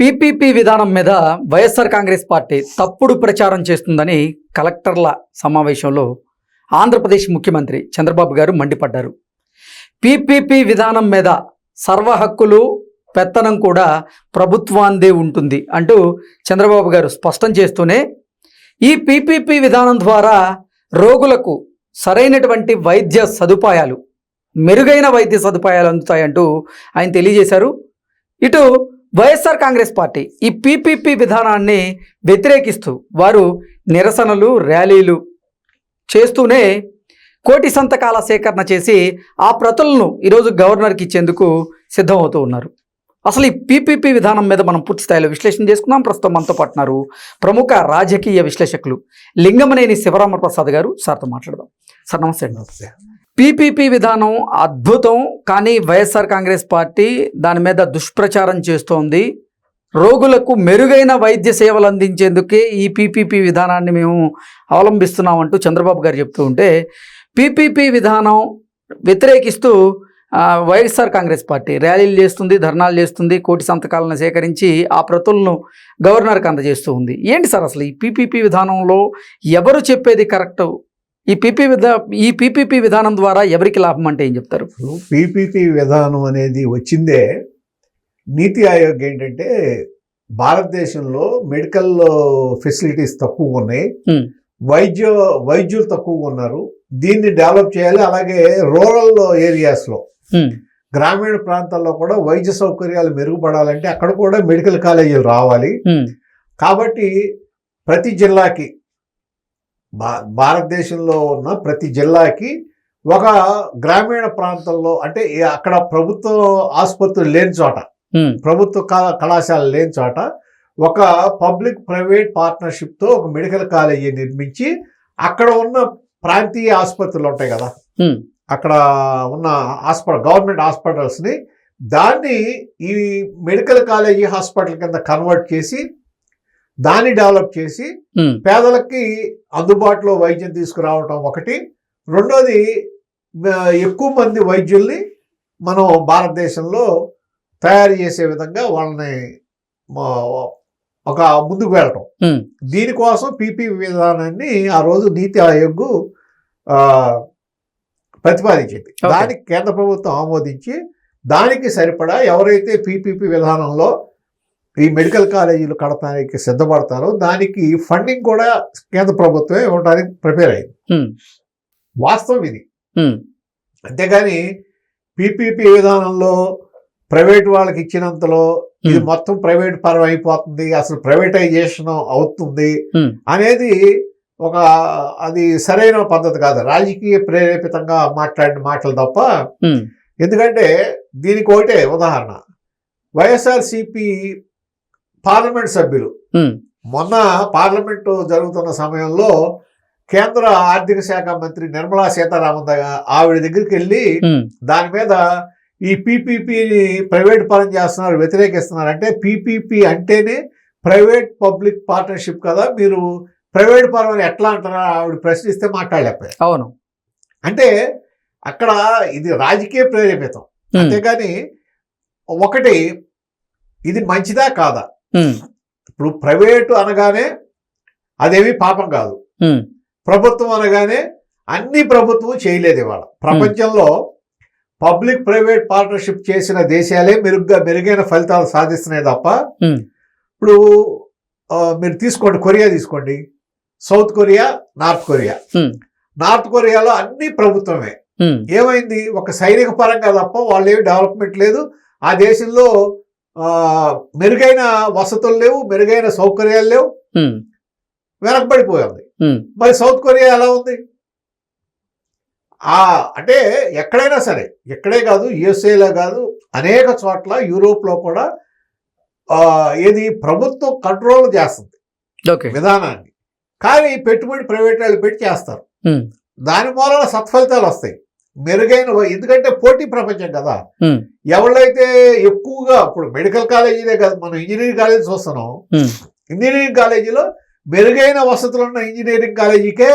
PPP విధానం మీద YSR Congress party తప్పుడు ప్రచారం చేస్తుందని కలెక్టర్ల సమావేశంలో ఆంధ్రప్రదేశ్ ముఖ్యమంత్రి చంద్రబాబు గారు మండిపడ్డారు. పీపీపీ విధానం మీద సర్వ హక్కులు పెత్తనం కూడా ప్రభుత్వాందే ఉంటుంది అంటూ చంద్రబాబు గారు స్పష్టం చేస్తూనే ఈ పీపీపీ విధానం ద్వారా రోగులకు సరైనటువంటి వైద్య సదుపాయాలు, మెరుగైన వైద్య సదుపాయాలు అందుతాయంటూ ఆయన తెలియజేశారు. ఇటు వైఎస్ఆర్ కాంగ్రెస్ పార్టీ ఈ పీపీపీ విధానాన్ని వ్యతిరేకిస్తూ వారు నిరసనలు, ర్యాలీలు చేస్తూనే కోటి సంతకాల సేకరణ చేసి ఆ ప్రతులను ఈరోజు గవర్నర్కి ఇచ్చేందుకు సిద్ధమవుతూ ఉన్నారు. అసలు ఈ పీపీపీ విధానం మీద మనం పూర్తి స్థాయిలో విశ్లేషణ చేసుకున్నాం. ప్రస్తుతం మనతో పాటున్నారు ప్రముఖ రాజకీయ విశ్లేషకులు లింగమనేని శివరామప్రసాద్ గారు. సార్తో మాట్లాడదాం. సార్ నమస్తే. నమస్తే. పీపీపీ విధానం అద్భుతం, కానీ వైఎస్ఆర్ కాంగ్రెస్ పార్టీ దాని మీద దుష్ప్రచారం చేస్తోంది. రోగులకు మెరుగైన వైద్య సేవలు అందించేందుకే ఈ పీపీపీ విధానాన్ని మేము అవలంబిస్తున్నామంటూ చంద్రబాబు గారు చెప్తూ ఉంటే, పీపీపీ విధానం వ్యతిరేకిస్తూ వైఎస్ఆర్ కాంగ్రెస్ పార్టీ ర్యాలీలు చేస్తుంది, ధర్నాలు చేస్తుంది, కోటి సంతకాలను సేకరించి ఆ ప్రతులను గవర్నర్కి అందజేస్తూ ఉంది. ఏంటి సార్ అసలు ఈ పీపీపీ విధానంలో ఎవరు చెప్పేది కరెక్ట్? ఈ పీపీపీ విధానం ద్వారా ఎవరికి లాభం అంటే ఏం చెప్తారు? పీపీపీ విధానం అనేది వచ్చిందే నీతి ఆయోగ్ ఏంటంటే భారతదేశంలో మెడికల్ ఫెసిలిటీస్ తక్కువగా ఉన్నాయి, వైద్యులు తక్కువగా ఉన్నారు, దీన్ని డెవలప్ చేయాలి. అలాగే రూరల్ ఏరియాస్లో, గ్రామీణ ప్రాంతాల్లో కూడా వైద్య సౌకర్యాలు మెరుగుపడాలంటే అక్కడ కూడా మెడికల్ కాలేజీలు రావాలి. కాబట్టి ప్రతి జిల్లాకి, భారతదేశంలో ఉన్న ప్రతి జిల్లాకి ఒక గ్రామీణ ప్రాంతంలో, అంటే అక్కడ ప్రభుత్వ ఆసుపత్రులు లేని చోట, ప్రభుత్వ కళాశాల లేని చోట ఒక పబ్లిక్ ప్రైవేట్ పార్ట్నర్షిప్తో ఒక మెడికల్ కాలేజీ నిర్మించి అక్కడ ఉన్న ప్రాంతీయ ఆసుపత్రులు ఉంటాయి కదా, అక్కడ ఉన్న గవర్నమెంట్ హాస్పిటల్స్ని దాన్ని ఈ మెడికల్ కాలేజీ హాస్పిటల్ కింద కన్వర్ట్ చేసి దాన్ని డెవలప్ చేసి పేదలకి అందుబాటులో వైద్యం తీసుకురావటం ఒకటి. రెండోది, ఎక్కువ మంది వైద్యుల్ని మనం భారతదేశంలో తయారు చేసే విధంగా వాళ్ళని ఒక ముందుకు వెళ్ళటం. దీనికోసం పీపీ విధానాన్ని ఆ రోజు నీతి ఆయోగ్ ప్రతిపాదించింది. దానికి కేంద్ర ప్రభుత్వం ఆమోదించి దానికి సరిపడా ఎవరైతే పీపీపీ విధానంలో ఈ మెడికల్ కాలేజీలు కడటానికి సిద్ధపడతారో దానికి ఫండింగ్ కూడా కేంద్ర ప్రభుత్వమే ఇవ్వడానికి ప్రిపేర్ అయింది. వాస్తవం ఇది. అంతేగాని పీపీపీ విధానంలో ప్రైవేట్ వాళ్ళకి ఇచ్చినంతలో ఇది మొత్తం ప్రైవేట్ పరం అయిపోతుంది, అసలు ప్రైవేటైజేషన్ అవుతుంది అనేది అది సరైన పద్ధతి కాదు. రాజకీయ ప్రేరేపితంగా మాట్లాడిన మాటలు తప్ప. ఎందుకంటే దీనికి ఒకటే ఉదాహరణ, వైఎస్ఆర్సీపీ పార్లమెంట్ సభ్యులు మొన్న పార్లమెంటు జరుగుతున్న సమయంలో కేంద్ర ఆర్థిక శాఖ మంత్రి నిర్మలా సీతారామన్ ఆవిడ దగ్గరికి వెళ్ళి దాని మీద ఈ పీపీపీని ప్రైవేట్ పరం చేస్తున్నారు, వ్యతిరేకిస్తున్నారు. అంటే పీపీపీ అంటేనే ప్రైవేట్ పబ్లిక్ పార్ట్నర్షిప్ కదా, మీరు ప్రైవేట్ పరం ఎట్లా అంటారా ఆవిడ ప్రశ్నిస్తే మాట్లాడలేకపోయారు. అవును. అంటే అక్కడ ఇది రాజకీయ ప్రేరేపితం. అంతేగాని ఒకటి, ఇది మంచిదా కాదా? ఇప్పుడు ప్రైవేటు అనగానే అదేమి పాపం కాదు, ప్రభుత్వం అనగానే అన్ని ప్రభుత్వం చేయలేదు. ఇవాళ ప్రపంచంలో పబ్లిక్ ప్రైవేట్ పార్ట్నర్షిప్ చేసిన దేశాలే మెరుగైన ఫలితాలు సాధిస్తున్నాయి తప్ప. ఇప్పుడు మీరు తీసుకోండి, కొరియా తీసుకోండి, south Korea, north Korea. North కొరియాలో అన్ని ప్రభుత్వమే. ఏమైంది? ఒక సైనిక పరంగా తప్ప వాళ్ళు ఏమి డెవలప్మెంట్ లేదు. ఆ దేశంలో మెరుగైన వసతులు లేవు, మెరుగైన సౌకర్యాలు లేవు, వెనకబడిపోయింది. మరి సౌత్ కొరియా ఎలా ఉంది? అంటే ఎక్కడైనా సరే, ఎక్కడే కాదు, యుఎస్ఏలో కాదు, అనేక చోట్ల యూరోప్లో కూడా ఏది ప్రభుత్వం కంట్రోల్ చేస్తుంది విధానాన్ని, కానీ పెట్టుబడి ప్రైవేట్ వాళ్ళు పెట్టి చేస్తారు. దాని మూలన సత్ఫలితాలు వస్తాయి, మెరుగైన. ఎందుకంటే పోటీ ప్రపంచం కదా. ఎవరైతే ఎక్కువగా, ఇప్పుడు మెడికల్ కాలేజీలే కాదు, మనం ఇంజనీరింగ్ కాలేజీ చూస్తున్నాం. ఇంజనీరింగ్ కాలేజీలో మెరుగైన వసతులు ఉన్న ఇంజనీరింగ్ కాలేజీకే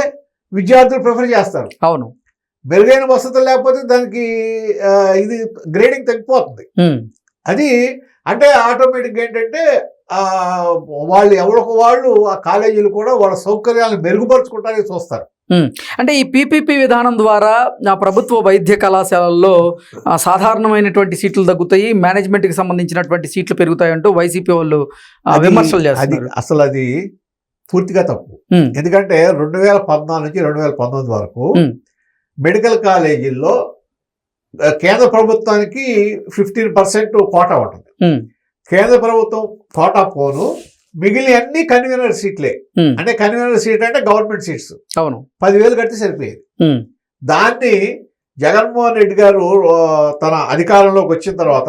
విద్యార్థులు ప్రిఫర్ చేస్తారు. అవును. మెరుగైన వసతులు లేకపోతే దానికి ఇది గ్రేడింగ్ తగ్గిపోతుంది. అది అంటే ఆటోమేటిక్గా ఏంటంటే వాళ్ళు ఎవరికి వాళ్ళు ఆ కాలేజీలు కూడా వాళ్ళ సౌకర్యాలను మెరుగుపరుచుకోవడానికి చూస్తారు. అంటే ఈ పీపీపీ విధానం ద్వారా ప్రభుత్వ వైద్య కళాశాలల్లో సాధారణమైనటువంటి సీట్లు తగ్గుతాయి, మేనేజ్మెంట్కి సంబంధించినటువంటి సీట్లు పెరుగుతాయి అంటూ వైసీపీ వాళ్ళు విమర్శలు చేస్తారు. అసలు అది పూర్తిగా తప్పు. ఎందుకంటే 2014 నుంచి 2019 వరకు మెడికల్ కాలేజీల్లో కేంద్ర ప్రభుత్వానికి 15% కోటా ఉంటుంది. కేంద్ర ప్రభుత్వం కోటా పోను, మిగిలిన అన్ని కన్వీనర్ సీట్లే. అంటే కన్వీనర్ సీట్ అంటే గవర్నమెంట్ సీట్స్. అవును, 10,000 కడితే సరిపోయేది. దాన్ని జగన్మోహన్ రెడ్డి గారు తన అధికారంలోకి వచ్చిన తర్వాత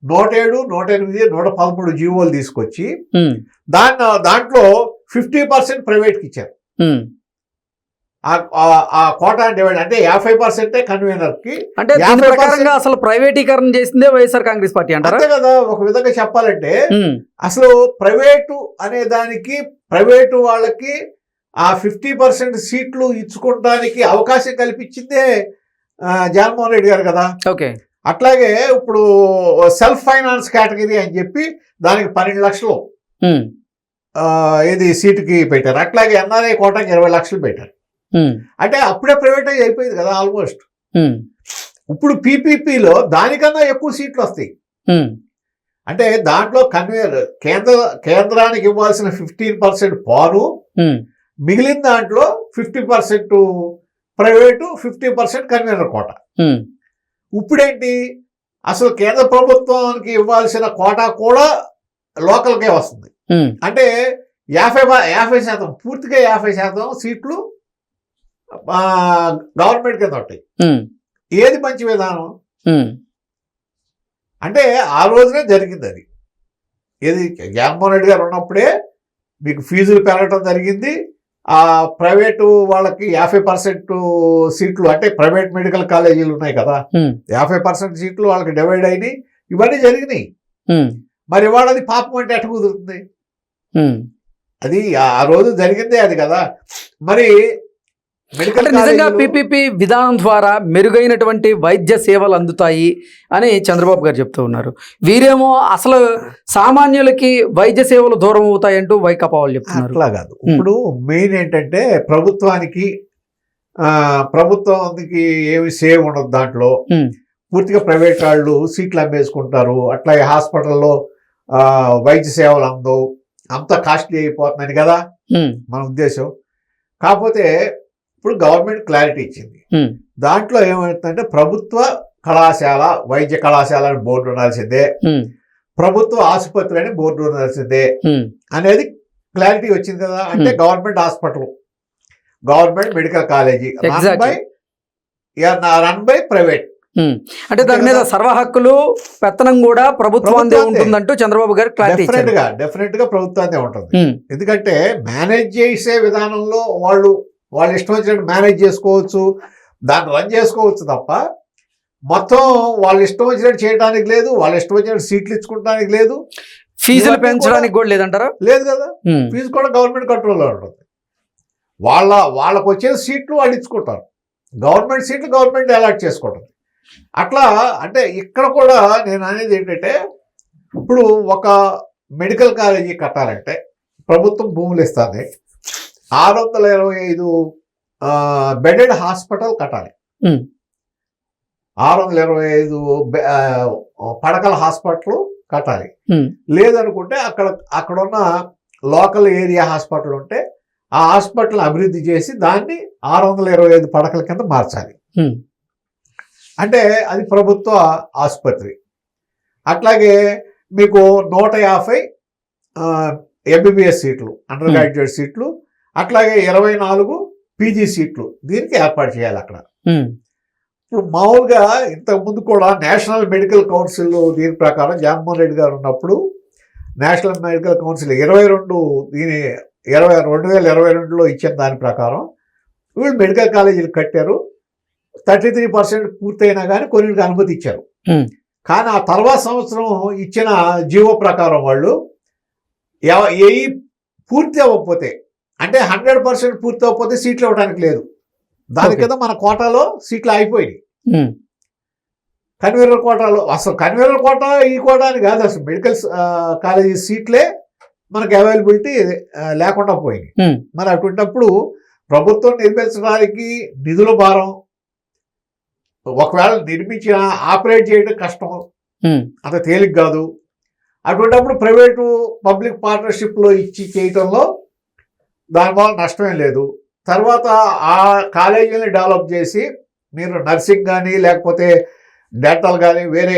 107, 108, 113 జీవోలు తీసుకొచ్చి దాంట్లో 50% ప్రైవేట్కి ఇచ్చారు. ఆ కోటా డివైడ్ అంటే 50% కన్వీనర్ కి. అంటే అసలు ప్రైవేటీకరణ చేసిందే వైఎస్ఆర్ కాంగ్రెస్ పార్టీ అంటారు. అంతే కదా. ఒక విధంగా చెప్పాలంటే అసలు ప్రైవేటు అనే దానికి, ప్రైవేటు వాళ్ళకి ఆ 50% సీట్లు ఇచ్చుకోవడానికి అవకాశం కల్పించిందే జగన్మోహన్ రెడ్డి గారు కదా. ఓకే. అట్లాగే ఇప్పుడు సెల్ఫ్ ఫైనాన్స్ కేటగిరీ అని చెప్పి దానికి 12 లక్షలు ఇది సీటుకి పెట్టారు. అట్లాగే ఎన్ఆర్ఐ కోటాకి 20 లక్షలు పెట్టారు. అంటే అప్పుడే ప్రైవేటైజ్ అయిపోయింది కదా ఆల్మోస్ట్. ఇప్పుడు పీపీపీలో దానికన్నా ఎక్కువ సీట్లు వస్తాయి. అంటే దాంట్లో కన్వీనర్ కేంద్రానికి ఇవ్వాల్సిన 15% పోను, మిగిలిన దాంట్లో 50% ప్రైవేటు, 50% కన్వీనర్ కోట. ఇప్పుడేంటి, అసలు కేంద్ర ప్రభుత్వానికి ఇవ్వాల్సిన కోటా కూడా లోకల్కే వస్తుంది. అంటే 50% పూర్తిగా 50% సీట్లు గవర్నమెంట్ కింద ఉంటాయి. ఏది మంచి విధానం? అంటే ఆ రోజునే జరిగింది అది. ఏది జగన్మోహన్ రెడ్డి గారు ఉన్నప్పుడే మీకు ఫీజులు పెరగటం జరిగింది. ఆ ప్రైవేటు వాళ్ళకి 50% సీట్లు, అంటే ప్రైవేట్ మెడికల్ కాలేజీలు ఉన్నాయి కదా, 50% సీట్లు వాళ్ళకి డివైడ్ అయినాయి. ఇవన్నీ జరిగినాయి. మరి ఇవాళ అది పాపం అంటే ఎట్ట కుదురుతుంది? అది ఆ రోజు జరిగిందే అది కదా. మరి నిజంగా పీపీపీ విధానం ద్వారా మెరుగైనటువంటి వైద్య సేవలు అందుతాయి అని చంద్రబాబు గారు చెప్తూ ఉన్నారు. వీరేమో అసలు సామాన్యులకి వైద్య సేవలు దూరం అవుతాయంటూ వైకాపా వాళ్ళు చెప్తున్నారు. అట్లా కాదు. ఇప్పుడు మెయిన్ ఏంటంటే ప్రభుత్వానికి ఏమి సేవ్ ఉండదు దాంట్లో. పూర్తిగా ప్రైవేట్ వాళ్ళు సీట్లు అమ్మేసుకుంటారు. అట్లాగే హాస్పిటల్లో వైద్య సేవలు అందవు, అంత కాస్ట్లీ అయిపోతుందని కదా మన ఉద్దేశం. కాకపోతే ఇప్పుడు గవర్నమెంట్ క్లారిటీ ఇచ్చింది. దాంట్లో ఏమవుతుందంటే ప్రభుత్వ కళాశాల, వైద్య కళాశాల అని బోర్డు ఉండాల్సిందే, ప్రభుత్వ ఆసుపత్రి అని బోర్డు ఉండాల్సిందే అనేది క్లారిటీ వచ్చింది కదా. అంటే government hospital, government medical college run by private. అంటే దాని మీద సర్వ హక్కులు, పెత్తనం కూడా ప్రభుత్వాందే ఉంటుందంటూ చంద్రబాబు గారు క్లారిటీ ఇచ్చారు. డెఫినెట్ గా ప్రభుత్వాందే ఉంటుంది. ఎందుకంటే మేనేజ్ చేసే విధానంలో వాళ్ళు ఇష్టం వచ్చినట్టు మేనేజ్ చేసుకోవచ్చు, దాన్ని రన్ చేసుకోవచ్చు తప్ప మొత్తం వాళ్ళు ఇష్టం వచ్చినట్టు చేయడానికి లేదు, వాళ్ళు ఇష్టం వచ్చినట్టు సీట్లు ఇచ్చుకోవడానికి లేదు, ఫీజులు పెంచడానికి కూడా లేదంటారా? లేదు కదా. ఫీజు కూడా గవర్నమెంట్ కంట్రోల్లో ఉంటుంది. వాళ్ళకు వచ్చే సీట్లు వాళ్ళు ఇచ్చుకుంటారు, గవర్నమెంట్ సీట్లు గవర్నమెంట్ అలాట్ చేసుకుంటుంది. అట్లా అంటే ఇక్కడ కూడా నేను అనేది ఏంటంటే, ఇప్పుడు ఒక మెడికల్ కాలేజీ కట్టాలంటే ప్రభుత్వం భూములు ఇస్తుంది, 625 బెడెడ్ హాస్పిటల్ కట్టాలి, 625 పడకల హాస్పిటల్ కట్టాలి. లేదనుకుంటే అక్కడున్న లోకల్ ఏరియా హాస్పిటల్ ఉంటే ఆ హాస్పిటల్ అభివృద్ధి చేసి దాన్ని 625 పడకల కింద మార్చాలి. అంటే అది ప్రభుత్వ ఆసుపత్రి. అట్లాగే మీకు 150 ఎంబీబీఎస్ సీట్లు, అండర్ గ్రాడ్యుయేట్ సీట్లు, అట్లాగే 24 పీజీ సీట్లు దీనికి ఏర్పాటు చేయాలి అక్కడ. ఇప్పుడు మామూలుగా ఇంతకుముందు కూడా నేషనల్ మెడికల్ కౌన్సిల్ దీని ప్రకారం జగన్మోహన్ రెడ్డి గారు ఉన్నప్పుడు నేషనల్ మెడికల్ కౌన్సిల్ 2022లో ఇచ్చిన దాని ప్రకారం వీళ్ళు మెడికల్ కాలేజీలు కట్టారు. 33% పూర్తయినా కానీ కొన్నిటికి అనుమతి ఇచ్చారు. కానీ ఆ తర్వాత సంవత్సరం ఇచ్చిన జీవో ప్రకారం వాళ్ళు పూర్తి అవ్వకపోతే, అంటే 100% పూర్తి అవ్వకపోతే సీట్లు ఇవ్వడానికి లేదు. దాని కింద మన కోటాలో సీట్లు అయిపోయినాయి. కన్వీనర్ కోటాలో అసలు కన్వీనర్ కోటా ఈ కోటా అని కాదు, అసలు మెడికల్ కాలేజీ సీట్లే మనకు అవైలబిలిటీ లేకుండా పోయింది. మరి అటువంటిప్పుడు ప్రభుత్వం నిర్మించడానికి నిధుల భారం, ఒకవేళ నిర్మించిన ఆపరేట్ చేయడం కష్టం, అంత తేలిక కాదు. అటువంటిప్పుడు ప్రైవేటు పబ్లిక్ పార్ట్నర్షిప్లో ఇచ్చి చేయటంలో దానివల్ల నష్టమేం లేదు. తర్వాత ఆ కాలేజీని డెవలప్ చేసి మీరు నర్సింగ్ కానీ లేకపోతే డెంటల్ కానీ వేరే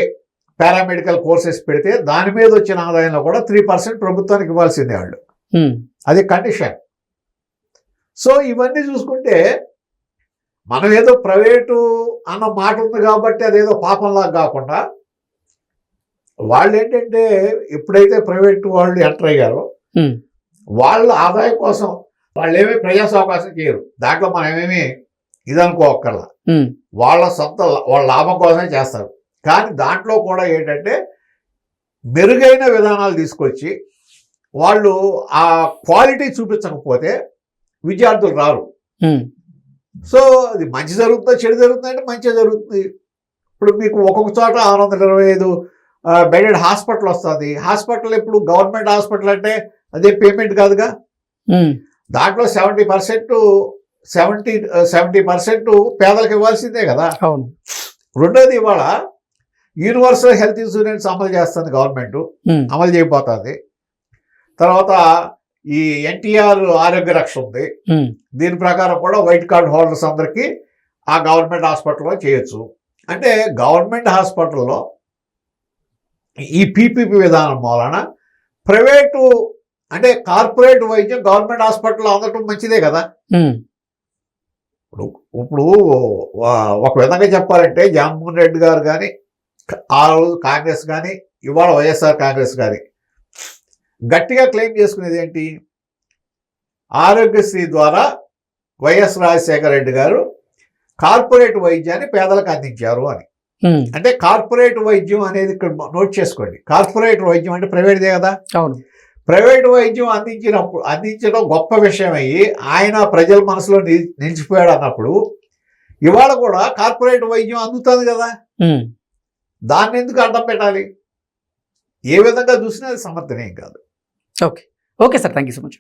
పారామెడికల్ కోర్సెస్ పెడితే దాని మీద వచ్చిన ఆదాయంలో కూడా 3% ప్రభుత్వానికి ఇవ్వాల్సిందే వాళ్ళు. అది కండిషన్. సో ఇవన్నీ చూసుకుంటే మనం ఏదో ప్రైవేటు అన్న మాట ఉంది కాబట్టి అదేదో పాపంలా కాకుండా, వాళ్ళు ఏంటంటే ఎప్పుడైతే ప్రైవేటు వాళ్ళు ఎంటర్ అయ్యారో వాళ్ళ ఆదాయం కోసం వాళ్ళు ఏమీ ప్రజాసవకాశం చేయరు. దాంట్లో మనం ఏమేమి ఇదనుకోక్కర్లా, వాళ్ళ వాళ్ళ లాభం కోసమే చేస్తారు. కానీ దాంట్లో కూడా ఏంటంటే మెరుగైన విధానాలు తీసుకొచ్చి వాళ్ళు ఆ క్వాలిటీ చూపించకపోతే విద్యార్థులు రారు. సో అది మంచి జరుగుతుందో చెడు జరుగుతుంది అంటే మంచిగా జరుగుతుంది. ఇప్పుడు మీకు ఒక్కొక్క చోట 625 బెడెడ్ హాస్పిటల్ వస్తుంది. హాస్పిటల్ ఇప్పుడు గవర్నమెంట్ హాస్పిటల్ అంటే అదే పేమెంట్ కాదుగా. దాంట్లో 70% పేదలకు ఇవ్వాల్సిందే కదా. అవును. రెండోది, ఇవాళ యూనివర్సల్ హెల్త్ ఇన్సూరెన్స్ అమలు చేస్తుంది గవర్నమెంట్, అమలు చేయబోతుంది. తర్వాత ఈ ఎన్టీఆర్ ఆరోగ్య రక్ష ఉంది, దీని ప్రకారం కూడా వైట్ కార్డ్ హోల్డర్స్ అందరికీ ఆ గవర్నమెంట్ హాస్పిటల్లో చేయొచ్చు. అంటే గవర్నమెంట్ హాస్పిటల్లో ఈ పీపీపీ విధానం వలన ప్రైవేటు అంటే కార్పొరేట్ వైద్యం గవర్నమెంట్ హాస్పిటల్లో అందటం మంచిదే కదా. ఇప్పుడు ఒక విధంగా చెప్పాలంటే జగన్మోహన్ రెడ్డి గారు కానీ, ఆ రోజు కాంగ్రెస్ కానీ, ఇవాళ వైఎస్ఆర్ కాంగ్రెస్ కానీ గట్టిగా క్లెయిమ్ చేసుకునేది ఏంటి, ఆరోగ్యశ్రీ ద్వారా వైఎస్ రాజశేఖర రెడ్డి గారు కార్పొరేట్ వైద్యాన్ని పేదలకు అందించారు అని. అంటే కార్పొరేట్ వైద్యం అనేది ఇక్కడ నోట్ చేసుకోండి. కార్పొరేట్ వైద్యం అంటే ప్రైవేట్దే కదా. అవును. ప్రైవేట్ వైద్యం అందించడం గొప్ప విషయం అయ్యి ఆయన ప్రజల మనసులో నిలిచిపోయాడు అన్నప్పుడు ఇవాళ కూడా కార్పొరేట్ వైద్యం అందుతుంది కదా. దాన్ని ఎందుకు అడ్డం పెట్టాలి? ఏ విధంగా చూసినా అది సమర్థనీయం కాదు. Okay sir, thank you so much.